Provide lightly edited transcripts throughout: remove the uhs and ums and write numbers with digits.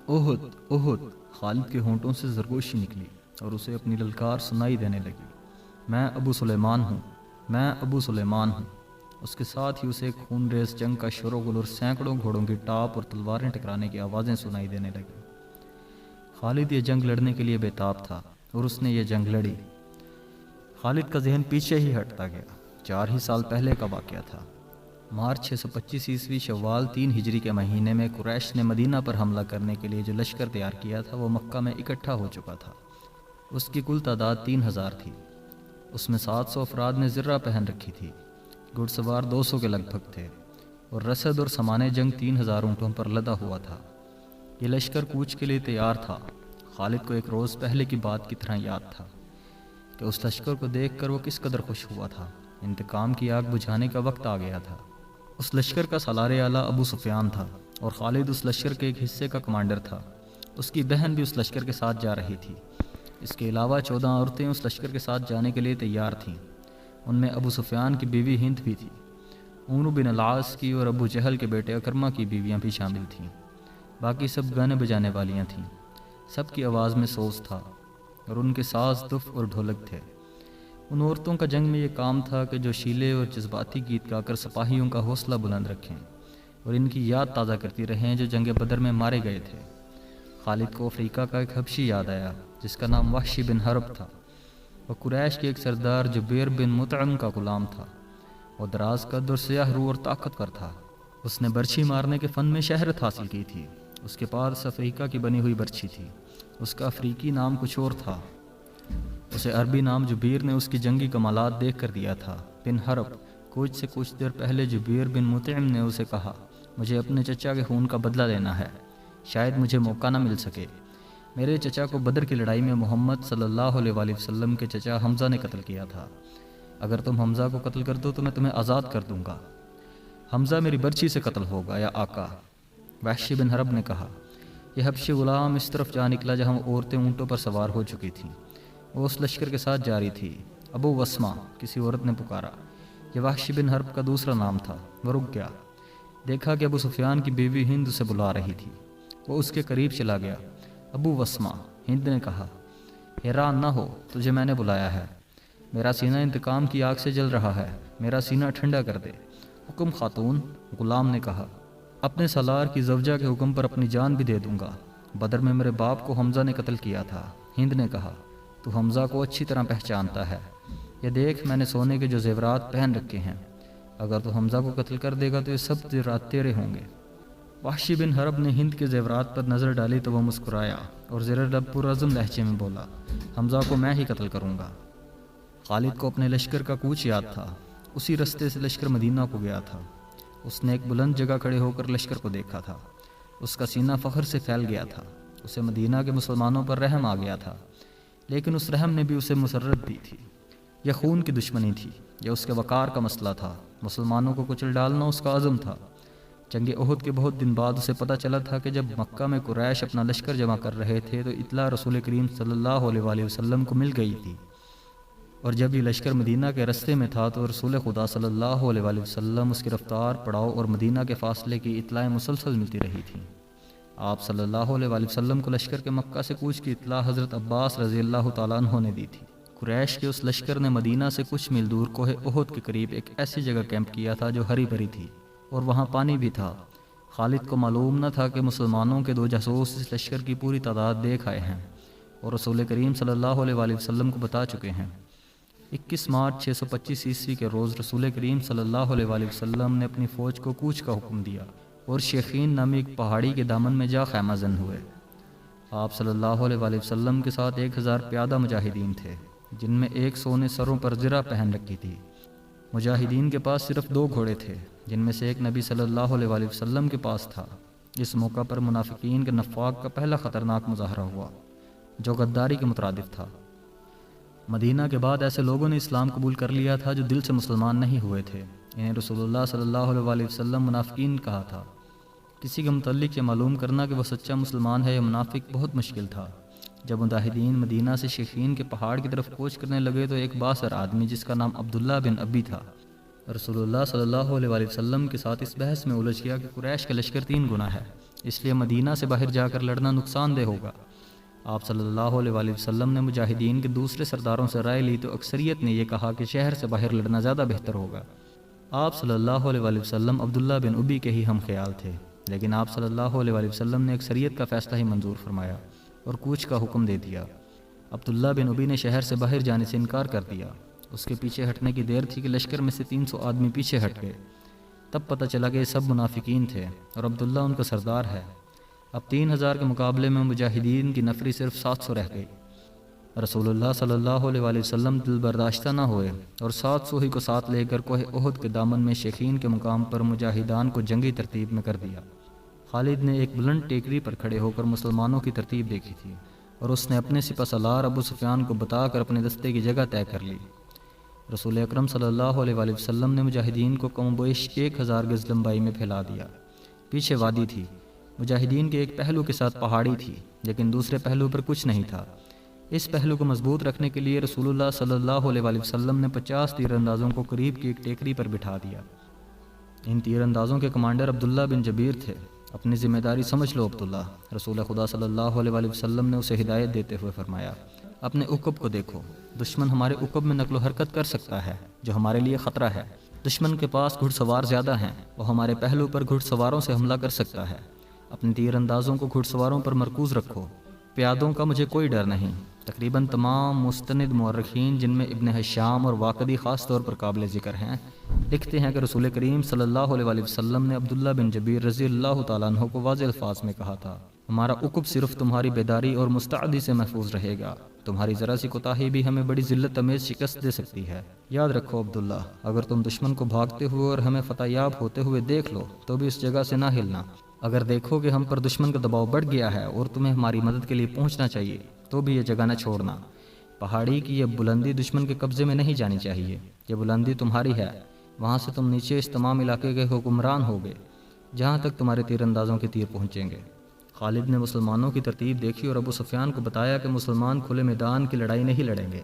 احد احد! خالد کے ہونٹوں سے زرگوشی نکلی اور اسے اپنی للکار سنائی دینے لگی۔ میں ابو سلیمان ہوں، میں ابو سلیمان ہوں۔ اس کے ساتھ ہی اسے ایک خون ریز جنگ کا شور و غل اور سینکڑوں گھوڑوں کی ٹاپ اور تلواریں ٹکرانے کی آوازیں سنائی دینے لگیں۔ خالد یہ جنگ لڑنے کے لیے بے تاب تھا اور اس نے یہ جنگ لڑی۔ خالد کا ذہن پیچھے ہی ہٹتا گیا۔ 4 ہی سال پہلے کا واقعہ تھا۔ مارچ 625 عیسوی شوال 3 ہجری کے مہینے میں قریش نے مدینہ پر حملہ کرنے کے لیے جو لشکر تیار کیا تھا وہ مکہ میں اکٹھا ہو چکا تھا۔ اس کی کل تعداد 3000 تھی۔ اس میں 700 افراد نے زرہ پہن رکھی تھی، گھڑ سوار 200 کے لگ بھگ تھے، اور رسد اور سامان جنگ 3000 اونٹوں پر لدا ہوا تھا۔ یہ لشکر کوچ کے لیے تیار تھا۔ خالد کو ایک روز پہلے کی بات کی طرح یاد تھا کہ اس لشکر کو دیکھ کر وہ کس قدر خوش ہوا تھا۔ انتقام کی آگ بجھانے کا وقت آ گیا تھا۔ اس لشکر کا سالار اعلیٰ ابو سفیان تھا اور خالد اس لشکر کے ایک حصے کا کمانڈر تھا۔ اس کی بہن بھی اس لشکر کے ساتھ جا رہی تھی۔ اس کے علاوہ 14 عورتیں اس لشکر کے ساتھ جانے کے لیے تیار تھیں۔ ان میں ابو سفیان کی بیوی ہند بھی تھی۔ عمرو بن العاص کی اور ابو جہل کے بیٹے اکرمہ کی بیویاں بھی شامل تھیں۔ باقی سب گانے بجانے والیاں تھیں۔ سب کی آواز میں سوز تھا اور ان کے ساز، دف اور ڈھولک تھے۔ ان عورتوں کا جنگ میں یہ کام تھا کہ جو شیلے اور جذباتی گیت گا کر سپاہیوں کا حوصلہ بلند رکھیں اور ان کی یاد تازہ کرتی رہیں جو جنگ بدر میں مارے گئے تھے۔ خالد کو افریقہ کا ایک حبشی یاد آیا جس کا نام وحشی بن حرب تھا۔ وہ قریش کے ایک سردار جبیر بن مطعم کا غلام تھا۔ وہ دراز قد اور سیاہ رو اور طاقتور تھا۔ اس نے برچھی مارنے کے فن میں شہرت حاصل کی تھی۔ اس کے پاس افریقہ کی بنی ہوئی برچھی تھی۔ اس کا افریقی نام کچھ اور تھا۔ اسے عربی نام جبیر نے اس کی جنگی کمالات دیکھ کر دیا تھا۔ بن حرب کوچ سے کچھ دیر پہلے جبیر بن مطعم نے اسے کہا، مجھے اپنے چچا کے خون کا بدلہ لینا ہے، شاید مجھے موقع نہ مل سکے۔ میرے چچا کو بدر کی لڑائی میں محمد صلی اللہ علیہ وآلہ وسلم کے چچا حمزہ نے قتل کیا تھا۔ اگر تم حمزہ کو قتل کر دو تو میں تمہیں آزاد کر دوں گا۔ حمزہ میری برچھی سے قتل ہوگا یا آقا؟ وحشی بن حرب نے کہا۔ یہ حبشی غلام اس طرف جا نکلا جہاں عورتیں اونٹوں پر سوار ہو چکی تھیں۔ وہ اس لشکر کے ساتھ جاری تھی۔ ابو وسمہ کسی عورت نے پکارا۔ یہ وحشی بن حرب کا دوسرا نام تھا۔ وہ رک گیا۔ دیکھا کہ ابو سفیان کی بیوی ہند اسے بلا رہی تھی۔ وہ اس کے قریب چلا گیا۔ ابو وسمہ، ہند نے کہا، حیران نہ ہو، تجھے میں نے بلایا ہے۔ میرا سینہ انتقام کی آگ سے جل رہا ہے، میرا سینہ ٹھنڈا کر دے۔ حکم خاتون، غلام نے کہا۔ اپنے سالار کی زوجہ کے حکم پر اپنی جان بھی دے دوں گا۔ بدر میں میرے باپ کو حمزہ نے قتل کیا تھا۔ ہند نے کہا، تو حمزہ کو اچھی طرح پہچانتا ہے۔ یہ دیکھ، میں نے سونے کے جو زیورات پہن رکھے ہیں، اگر تو حمزہ کو قتل کر دے گا تو یہ سب زیورات تیرے ہوں گے۔ وحشی بن حرب نے ہند کے زیورات پر نظر ڈالی تو وہ مسکرایا اور زیر لب پرعزم لہجے میں بولا، حمزہ کو میں ہی قتل کروں گا۔ خالد کو اپنے لشکر کا کوچ یاد تھا۔ اسی رستے سے لشکر مدینہ کو گیا تھا۔ اس نے ایک بلند جگہ کھڑے ہو کر لشکر کو دیکھا تھا۔ اس کا سینہ فخر سے پھیل گیا تھا۔ اسے مدینہ کے مسلمانوں پر رحم آ گیا تھا، لیکن اس رحم نے بھی اسے مسرت دی تھی۔ یہ خون کی دشمنی تھی، یہ اس کے وقار کا مسئلہ تھا۔ مسلمانوں کو کچل ڈالنا اس کا عزم تھا۔ جنگ احد کے بہت دن بعد اسے پتہ چلا تھا کہ جب مکہ میں قریش اپنا لشکر جمع کر رہے تھے تو اطلاع رسول کریم صلی اللہ علیہ وآلہ وسلم کو مل گئی تھی، اور جب یہ لشکر مدینہ کے رستے میں تھا تو رسول خدا صلی اللہ علیہ وآلہ وسلم اس کی رفتار، پڑاؤ اور مدینہ کے فاصلے کی اطلاعیں مسلسل ملتی رہی تھیں۔ آپ صلی اللہ علیہ وآلہ وسلم کو لشکر کے مکہ سے کوچ کی اطلاع حضرت عباس رضی اللہ تعالیٰ عنہ نے دی تھی۔ قریش کے اس لشکر نے مدینہ سے کچھ میل دور کوہ احد کے قریب ایک ایسی جگہ کیمپ کیا تھا جو ہری بھری تھی اور وہاں پانی بھی تھا۔ خالد کو معلوم نہ تھا کہ مسلمانوں کے 2 جاسوس اس لشکر کی پوری تعداد دیکھ آئے ہیں اور رسول کریم صلی اللہ علیہ وآلہ وسلم کو بتا چکے ہیں۔ 21 مارچ 625 عیسوی کے روز رسول کریم صلی اللہ علیہ وآلہ وسلم نے اپنی فوج کو کوچ کا حکم دیا اور شیخین نامی ایک پہاڑی کے دامن میں جا خیمہ زن ہوئے۔ آپ صلی اللہ علیہ وآلہ وسلم کے ساتھ 1000 پیادہ مجاہدین تھے جن میں 100 نے سروں پر زرہ پہن رکھی تھی۔ مجاہدین کے پاس صرف 2 گھوڑے تھے جن میں سے ایک نبی صلی اللہ علیہ وآلہ وسلم کے پاس تھا۔ اس موقع پر منافقین کے نفاق کا پہلا خطرناک مظاہرہ ہوا جو غداری کے مترادف تھا۔ مدینہ کے بعد ایسے لوگوں نے اسلام قبول کر لیا تھا جو دل سے مسلمان نہیں ہوئے تھے۔ انہیں رسول اللہ صلی اللہ علیہ وآلہ وسلم منافقین کہا تھا۔ کسی کے متعلق یہ معلوم کرنا کہ وہ سچا مسلمان ہے یا منافق بہت مشکل تھا۔ جب مجاہدین مدینہ سے شیخین کے پہاڑ کی طرف کوچ کرنے لگے تو ایک بااثر آدمی جس کا نام عبداللہ بن ابی تھا رسول اللہ صلی اللہ علیہ وآلہ وسلم کے ساتھ اس بحث میں الجھ گیا کہ قریش کا لشکر 3 گنا ہے، اس لیے مدینہ سے باہر جا کر لڑنا نقصان دہ ہوگا۔ آپ صلی اللہ علیہ وآلہ وسلم نے مجاہدین کے دوسرے سرداروں سے رائے لی تو اکثریت نے یہ کہا کہ شہر سے باہر لڑنا زیادہ بہتر ہوگا۔ آپ صلی اللہ علیہ وآلہ وسلم عبداللہ بن ابی کے ہی ہم خیال تھے، لیکن آپ صلی اللہ علیہ وآلہ وسلم نے اکثریت کا فیصلہ ہی منظور فرمایا اور کوچ کا حکم دے دیا۔ عبداللہ بن ابی نے شہر سے باہر جانے سے انکار کر دیا۔ اس کے پیچھے ہٹنے کی دیر تھی کہ لشکر میں سے 300 آدمی پیچھے ہٹ گئے۔ تب پتہ چلا کہ یہ سب منافقین تھے اور عبداللہ ان کا سردار ہے۔ اب 3000 کے مقابلے میں مجاہدین کی نفری صرف 700 رہ گئی۔ رسول اللہ صلی اللہ علیہ وآلہ وسلم دل برداشتہ نہ ہوئے اور 700 ہی کو ساتھ لے کر کوہ احد کے دامن میں شیخین کے مقام پر مجاہدان کو جنگی ترتیب میں کر دیا۔ خالد نے ایک بلند ٹیکری پر کھڑے ہو کر مسلمانوں کی ترتیب دیکھی تھی اور اس نے اپنے سپہ سالار ابو سفیان کو بتا کر اپنے دستے کی جگہ طے کر لی۔ رسول اکرم صلی اللہ علیہ وآلہ وسلم نے مجاہدین کو کم و بیش 1000 گز لمبائی میں پھیلا دیا۔ پیچھے وادی تھی، مجاہدین کے ایک پہلو کے ساتھ پہاڑی تھی، لیکن دوسرے پہلو پر کچھ نہیں تھا۔ اس پہلو کو مضبوط رکھنے کے لیے رسول اللہ صلی اللہ علیہ وآلہ وسلم نے 50 تیر اندازوں کو قریب کی ایک ٹیکری پر بٹھا دیا۔ ان تیر اندازوں کے کمانڈر عبداللہ بن جبیر تھے۔ اپنی ذمہ داری سمجھ لو عبداللہ، رسول خدا صلی اللہ علیہ وآلہ وسلم نے اسے ہدایت دیتے ہوئے فرمایا۔ اپنے عقب کو دیکھو، دشمن ہمارے عقب میں نقل و حرکت کر سکتا ہے، جو ہمارے لیے خطرہ ہے۔ دشمن کے پاس گھڑ سوار زیادہ ہیں، وہ ہمارے پہلو پر گھڑ سواروں سے حملہ کر سکتا ہے۔ اپنے تیر اندازوں کو گھڑ سواروں پر مرکوز رکھو، پیادوں کا مجھے کوئی ڈر نہیں۔ تقریباً تمام مستند مورخین، جن میں ابن ہشام اور واقدی خاص طور پر قابل ذکر ہیں، لکھتے ہیں کہ رسول کریم صلی اللہ علیہ وآلہ وسلم نے عبداللہ بن جبیر رضی اللہ تعالیٰ عنہ کو واضح الفاظ میں کہا تھا، ہمارا عقب صرف تمہاری بیداری اور مستعدی سے محفوظ رہے گا، تمہاری ذرا سی کوتاہی بھی ہمیں بڑی ذلت امیز شکست دے سکتی ہے۔ یاد رکھو عبداللہ، اگر تم دشمن کو بھاگتے ہوئے اور ہمیں فتح یاب ہوتے ہوئے دیکھ لو تو بھی اس جگہ سے نہ ہلنا۔ اگر دیکھو کہ ہم پر دشمن کا دباؤ بڑھ گیا ہے اور تمہیں ہماری مدد کے لیے پہنچنا چاہیے تو بھی یہ جگہ نہ چھوڑنا۔ پہاڑی کی یہ بلندی دشمن کے قبضے میں نہیں جانی چاہیے، یہ بلندی تمہاری ہے، وہاں سے تم نیچے اس تمام علاقے کے حکمران ہوگے جہاں تک تمہارے تیر اندازوں کے تیر پہنچیں گے۔ خالد نے مسلمانوں کی ترتیب دیکھی اور ابو سفیان کو بتایا کہ مسلمان کھلے میدان کی لڑائی نہیں لڑیں گے۔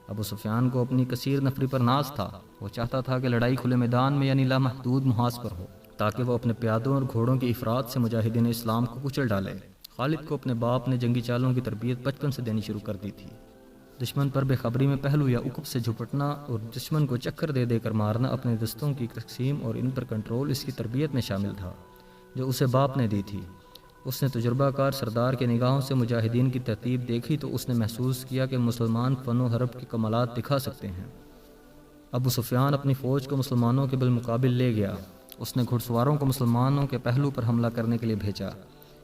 ابو سفیان کو اپنی کثیر نفری پر ناز تھا، وہ چاہتا تھا کہ لڑائی کھلے میدان میں یعنی لامحدود محاذ پر ہو، تاکہ وہ اپنے پیادوں اور گھوڑوں کی افراد سے مجاہدین اسلام کو کچل ڈالے۔ خالد کو اپنے باپ نے جنگی چالوں کی تربیت بچپن سے دینی شروع کر دی تھی۔ دشمن پر بے خبری میں پہلو یا عقب سے جھپٹنا اور دشمن کو چکر دے دے کر مارنا، اپنے دستوں کی تقسیم اور ان پر کنٹرول اس کی تربیت میں شامل تھا جو اسے باپ نے دی تھی۔ اس نے تجربہ کار سردار کے نگاہوں سے مجاہدین کی ترتیب دیکھی تو اس نے محسوس کیا کہ مسلمان فن و حرب کے کمالات دکھا سکتے ہیں۔ ابو سفیان اپنی فوج کو مسلمانوں کے بالمقابل لے گیا۔ اس نے گھڑ سواروں کو مسلمانوں کے پہلو پر حملہ کرنے کے لیے بھیجا۔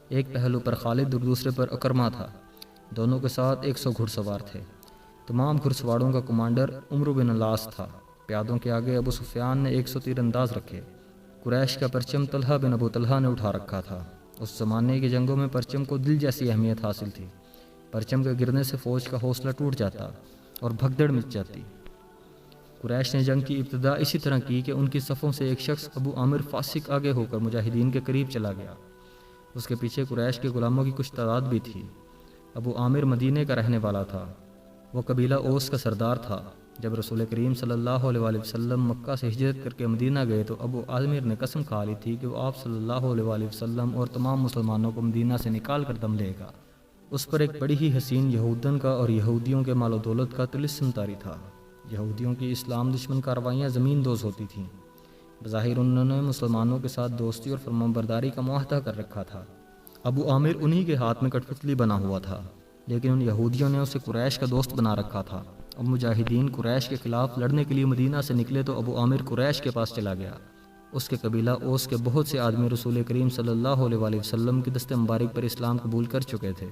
ایک پہلو پر خالد اور دوسرے پر اکرمہ تھا، دونوں کے ساتھ 100 گھڑ سوار تھے۔ تمام گھڑ سواروں کا کمانڈر عمرو بن العاص تھا۔ پیادوں کے آگے ابو سفیان نے 100 تیر انداز رکھے۔ قریش کا پرچم طلحہ بن ابو طلحہ نے اٹھا رکھا تھا۔ اس زمانے کی جنگوں میں پرچم کو دل جیسی اہمیت حاصل تھی۔ پرچم کے گرنے سے فوج کا حوصلہ ٹوٹ جاتا اور بھگدڑ مچ جاتی۔ قریش نے جنگ کی ابتدا اسی طرح کی کہ ان کی صفوں سے ایک شخص ابو عامر فاسق آگے ہو کر مجاہدین کے قریب چلا گیا۔ اس کے پیچھے قریش کے غلاموں کی کچھ تعداد بھی تھی۔ ابو عامر مدینے کا رہنے والا تھا، وہ قبیلہ اوس کا سردار تھا۔ جب رسول کریم صلی اللہ علیہ وآلہ وسلم مکہ سے ہجرت کر کے مدینہ گئے تو ابو عامر نے قسم کھا لی تھی کہ وہ آپ صلی اللہ علیہ وآلہ وسلم اور تمام مسلمانوں کو مدینہ سے نکال کر دم لے گا۔ اس پر ایک بڑی ہی حسین یہودن کا اور یہودیوں کے مال و دولت کا طلسم طاری تھا۔ یہودیوں کی اسلام دشمن کاروائیاں زمین دوز ہوتی تھیں۔ بظاہر انہوں نے مسلمانوں کے ساتھ دوستی اور فرمانبرداری کا معاہدہ کر رکھا تھا۔ ابو عامر انہی کے ہاتھ میں کٹ پتلی بنا ہوا تھا، لیکن ان یہودیوں نے اسے قریش کا دوست بنا رکھا تھا۔ اب مجاہدین قریش کے خلاف لڑنے کے لیے مدینہ سے نکلے تو ابو عامر قریش کے پاس چلا گیا۔ اس کے قبیلہ اوس کے بہت سے آدمی رسول کریم صلی اللہ علیہ وآلہ وسلم کی دست مبارک پر اسلام قبول کر چکے تھے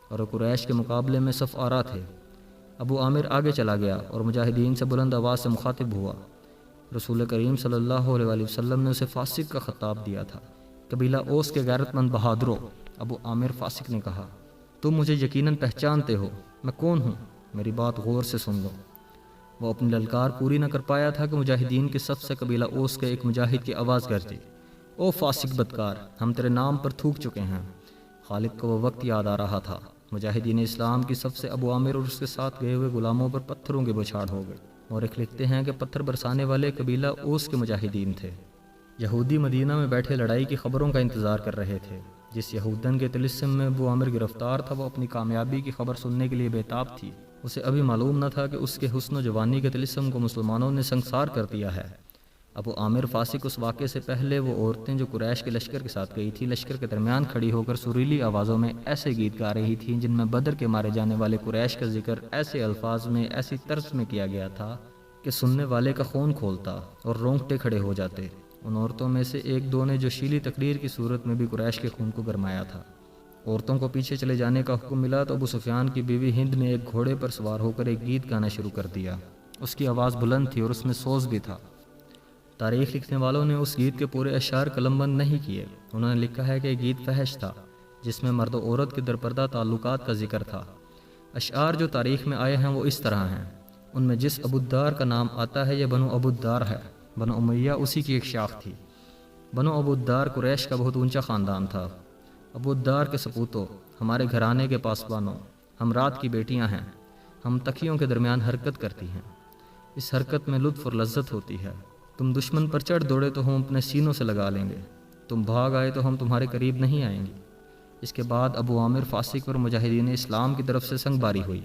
اور قریش کے مقابلے میں صف آرا تھے۔ ابو عامر آگے چلا گیا اور مجاہدین سے بلند آواز سے مخاطب ہوا۔ رسول کریم صلی اللہ علیہ وآلہ وسلم نے اسے فاسق کا خطاب دیا تھا۔ قبیلہ اوس کے غیرت مند بہادروں، ابو عامر فاسق نے کہا، تم مجھے یقیناً پہچانتے ہو، میں کون ہوں؟ میری بات غور سے سن لو۔ وہ اپنی للکار پوری نہ کر پایا تھا کہ مجاہدین کے صف سے قبیلہ اوس کے ایک مجاہد کی آواز گرجی، او فاسق بدکار، ہم تیرے نام پر تھوک چکے ہیں۔ خالد کو وہ وقت یاد آ رہا تھا۔ مجاہدین اسلام کی صف سے ابو عامر اور اس کے ساتھ گئے ہوئے غلاموں پر پتھروں کے بوچھاڑ ہو گئے۔ مورخ لکھتے ہیں کہ پتھر برسانے والے قبیلہ اوس کے مجاہدین تھے۔ یہودی مدینہ میں بیٹھے لڑائی کی خبروں کا انتظار کر رہے تھے۔ جس یہودن کے طلسم میں ابو عامر گرفتار تھا وہ اپنی کامیابی کی خبر سننے کے لیے بےتاب تھی۔ اسے ابھی معلوم نہ تھا کہ اس کے حسن و جوانی کے طلسم کو مسلمانوں نے سنگسار کر دیا ہے۔ ابو عامر فاسق اس واقعے سے پہلے وہ عورتیں جو قریش کے لشکر کے ساتھ گئی تھی لشکر کے درمیان کھڑی ہو کر سریلی آوازوں میں ایسے گیت گا رہی تھیں جن میں بدر کے مارے جانے والے قریش کا ذکر ایسے الفاظ میں ایسی طرز میں کیا گیا تھا کہ سننے والے کا خون کھولتا اور رونگٹے کھڑے ہو جاتے۔ ان عورتوں میں سے ایک دو نے جو شیلی تقریر کی صورت میں بھی قریش کے خون کو گرمایا تھا۔ عورتوں کو پیچھے چلے جانے کا حکم ملا تو ابو سفیان کی بیوی ہند نے ایک گھوڑے پر سوار ہو کر ایک گیت گانا شروع کر دیا۔ اس کی آواز بلند تھی اور اس میں سوز بھی تھا۔ تاریخ لکھنے والوں نے اس گیت کے پورے اشعار قلم بند نہیں کیے۔ انہوں نے لکھا ہے کہ یہ گیت فحش تھا جس میں مرد و عورت کے درپردہ تعلقات کا ذکر تھا۔ اشعار جو تاریخ میں آئے ہیں وہ اس طرح ہیں۔ ان میں جس ابو الدار کا نام آتا ہے یہ بنو ابو الدار ہے۔ بنو امیہ اسی کی ایک شاخ تھی۔ بنو ابو الدار قریش کا بہت اونچا خاندان تھا۔ ابو الدار کے سپوتوں، ہمارے گھرانے کے پاسبانوں، ہم رات کی بیٹیاں ہیں، ہم تکیوں کے درمیان حرکت کرتی ہیں۔ اس حرکت میں لطف اور لذت ہوتی ہے۔ تم دشمن پر چڑھ دوڑے تو ہم اپنے سینوں سے لگا لیں گے، تم بھاگ آئے تو ہم تمہارے قریب نہیں آئیں گے۔ اس کے بعد ابو عامر فاسق اور مجاہدین اسلام کی طرف سے سنگ باری ہوئی۔